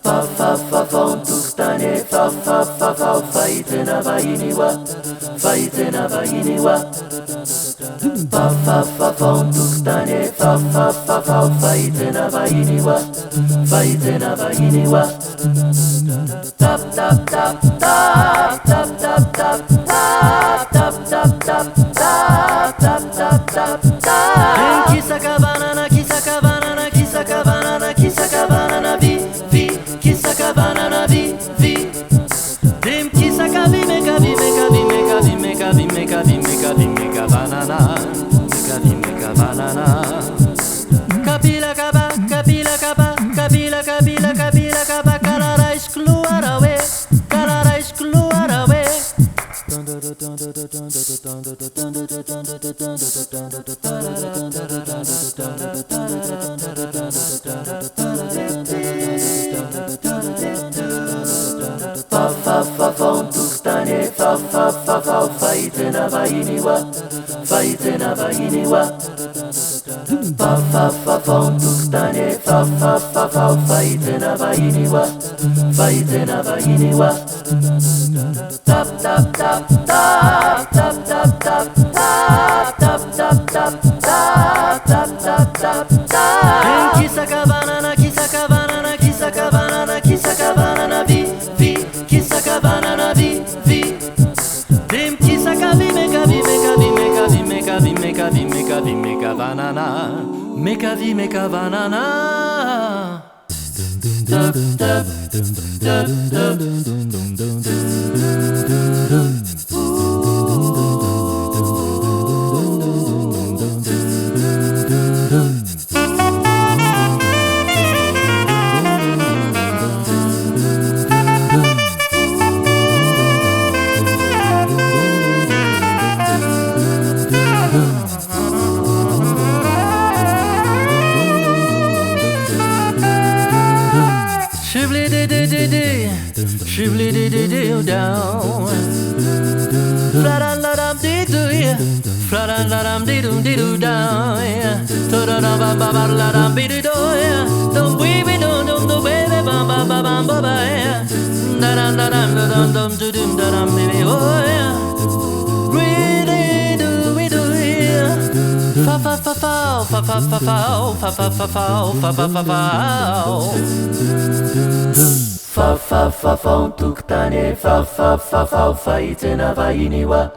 Fafafafon tuktane fafafafau faitena vainiwa faitena vainiwa Fafafafon tuktane fafafafau faitena vainiwa faitena vainiwa Tap tap tap tap tap tap tap tap tap tap tap tap tap tap tap tap Kisaka banana kisaka banana kisaka banana kisaka banana vi kisaka banana vi Dim kisaka vi meka vi meka vi meka vi meka vi meka vi meka vi meka banana meka vi meka banana Kapila kaba kapila kaba kapila kapila kapila kaba karara keluar awe karara keluar awe Fafafafon tuktane fafafafau faitena vainiwa faitena vainiwa Fafafafon tuktane fafafafau faitena vainiwa faitena vainiwa Tap tap tap tap tap tap tap tap tap tap tap tap tap tap tap tap Kisaka banana kisaka banana kisaka banana kisaka banana vi kisaka banana vi Dim kisaka vi meka vi meka vi meka vi meka vi meka vi meka vi meka banana meka vi meka banana Shibli di di di down. Fladan la dam di do ya. Fladan la dam di do down ya. Toda da ba ba ba la dam di do ya. Dum baby dum baby ba ba ba ba ba ba ya. Da dam dum dum da dam baby oh ya. We do ya. Fa fa fa fa fa fa fa fa fa fa fa fa fa fa fa. Fafafafon tuktane fafafafau faitena vainiwa